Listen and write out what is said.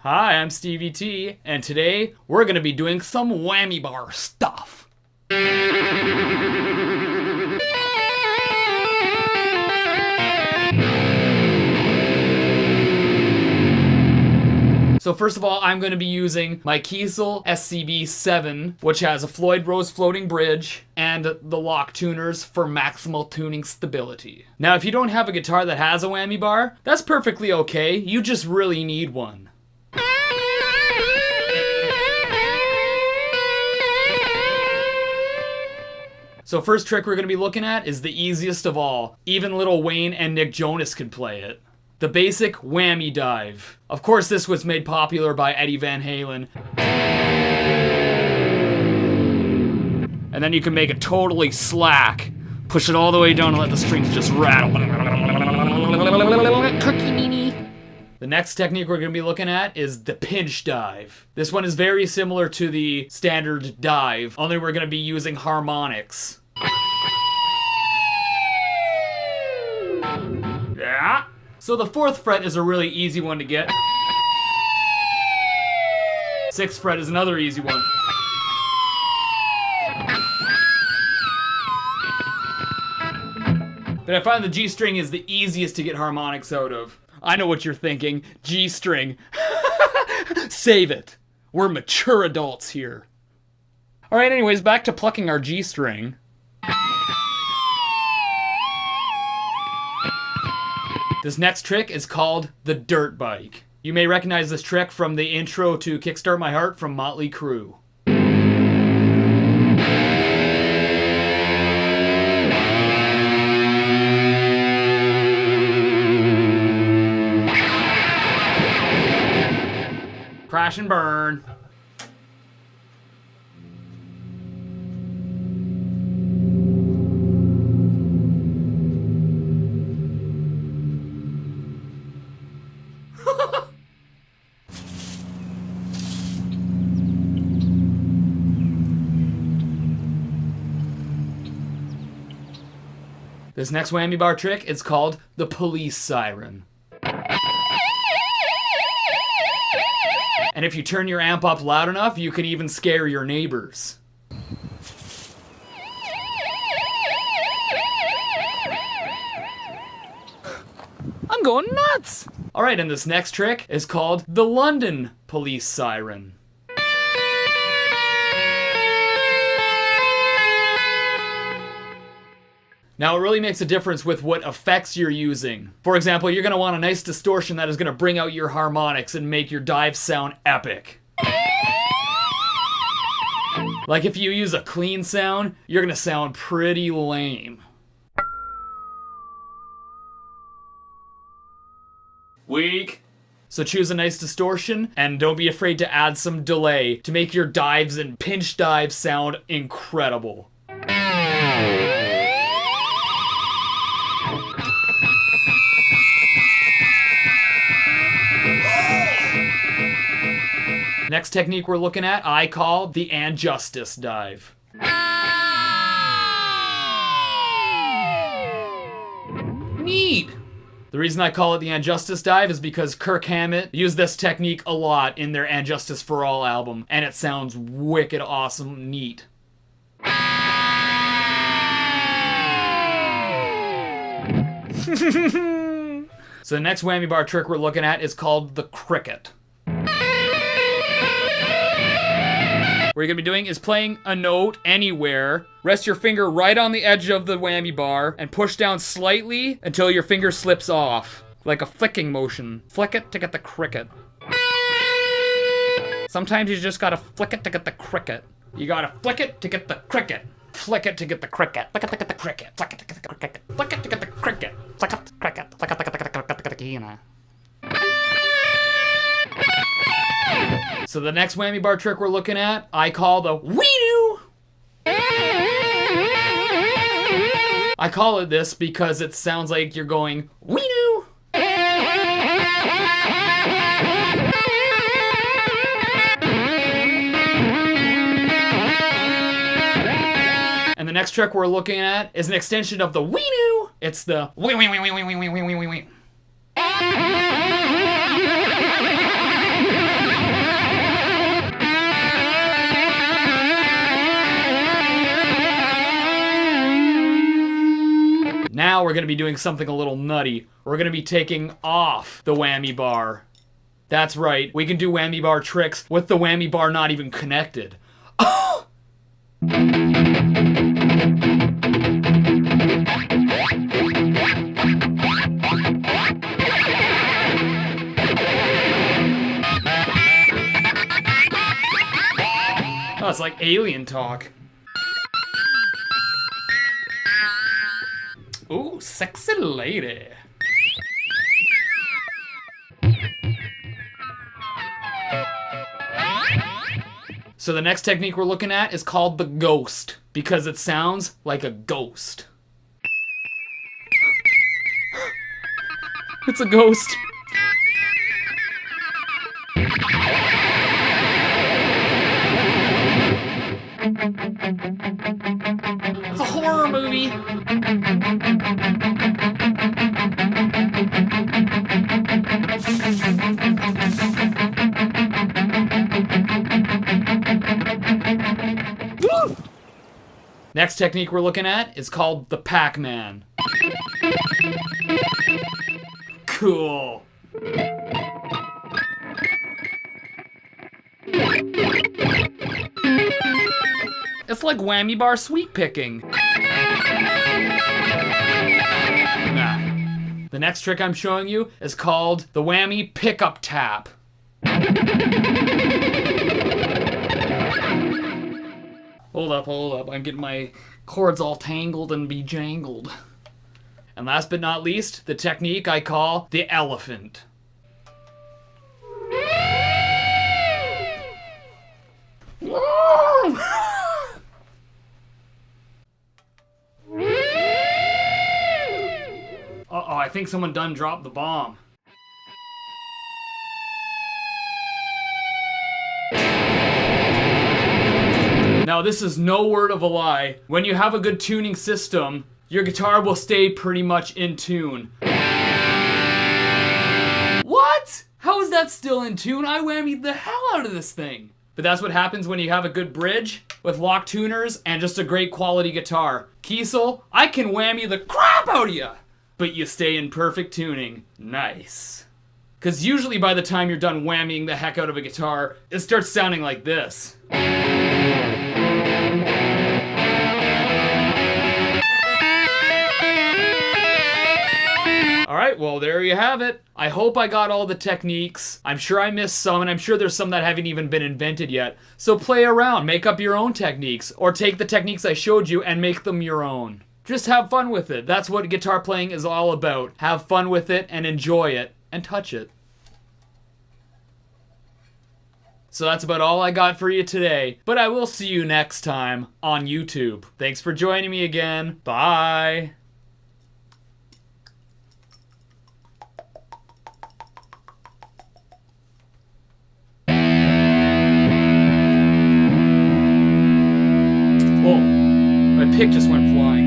Hi, I'm Stevie T, and today we're gonna be doing some Whammy Bar stuff. So first of all, I'm going to be using my Kiesel SCB7, which has a Floyd Rose floating bridge and the lock tuners for maximal tuning stability. Now, if you don't have a guitar that has a whammy bar, that's perfectly okay. You just really need one. So first trick we're going to be looking at is the easiest of all. Even Lil Wayne and Nick Jonas could play it. The basic whammy dive. Of course, this was made popular by Eddie Van Halen. And then you can make it totally slack. Push it all the way down and let the strings just rattle. The next technique we're going to be looking at is the pinch dive. This one is very similar to the standard dive, only we're going to be using harmonics. Yeah. So the 4th fret is a really easy one to get. 6th fret is another easy one. But I find the G string is the easiest to get harmonics out of. I know what you're thinking. G string. Save it. We're mature adults here. Alright, anyways, back to plucking our G string. This next trick is called the dirt bike. You may recognize this trick from the intro to Kickstart My Heart from Motley Crue. Crash and burn. This next whammy bar trick is called the police siren. And if you turn your amp up loud enough, you can even scare your neighbors. I'm going nuts! Alright, and this next trick is called the London police siren. Now, it really makes a difference with what effects you're using. For example, you're going to want a nice distortion that is going to bring out your harmonics and make your dive sound epic. Like if you use a clean sound, you're going to sound pretty lame. Weak. So choose a nice distortion, and don't be afraid to add some delay to make your dives and pinch dives sound incredible. Next technique we're looking at, I call the And Justice dive. Neat! The reason I call it the And Justice dive is because Kirk Hammett used this technique a lot in their And Justice for All album, and it sounds wicked awesome neat. So the next whammy bar trick we're looking at is called the cricket. What you're going to be doing is playing a note anywhere, rest your finger right on the edge of the whammy bar, and push down slightly until your finger slips off, like a flicking motion. Flick it to get the cricket. Sometimes you just gotta flick it to get the cricket. You gotta flick it to get the cricket. Flick it to get the cricket. Flick it to get the cricket. Flick it to get the cricket. Flick it to get the cricket. Flick it to the cricket. Flick it to get the cricket. So the next whammy bar trick we're looking at, I call the wee-doo. I call it this because it sounds like you're going wee-doo. And the next trick we're looking at is an extension of the wee-doo. It's the wee-wee-wee-wee-wee-wee-wee-wee-wee. we're going to be doing something a little nutty. We're going to be taking off the whammy bar. That's right, we can do whammy bar tricks with the whammy bar not even connected. Oh! Oh, it's like alien talk. Ooh, sexy lady. So the next technique we're looking at is called the ghost, because it sounds like a ghost. It's a ghost. It's a horror movie. Woo! Next technique we're looking at is called the Pac-Man. Cool. It's like whammy bar sweet picking. Nah. The next trick I'm showing you is called the whammy pickup tap. Hold up. I'm getting my cords all tangled and bejangled. And last but not least, the technique I call the elephant. Uh-oh, I think someone done dropped the bomb. Now, this is no word of a lie. When you have a good tuning system, your guitar will stay pretty much in tune. What? How is that still in tune? I whammied the hell out of this thing. But that's what happens when you have a good bridge with lock tuners and just a great quality guitar. Kiesel, I can whammy the crap out of you, but you stay in perfect tuning. Nice. Because usually by the time you're done whammying the heck out of a guitar, it starts sounding like this. Alright, well there you have it. I hope I got all the techniques. I'm sure I missed some, and I'm sure there's some that haven't even been invented yet. So play around, make up your own techniques, or take the techniques I showed you and make them your own. Just have fun with it. That's what guitar playing is all about. Have fun with it and enjoy it and touch it. So that's about all I got for you today, but I will see you next time on YouTube. Thanks for joining me again. Bye. Whoa, my pick just went flying.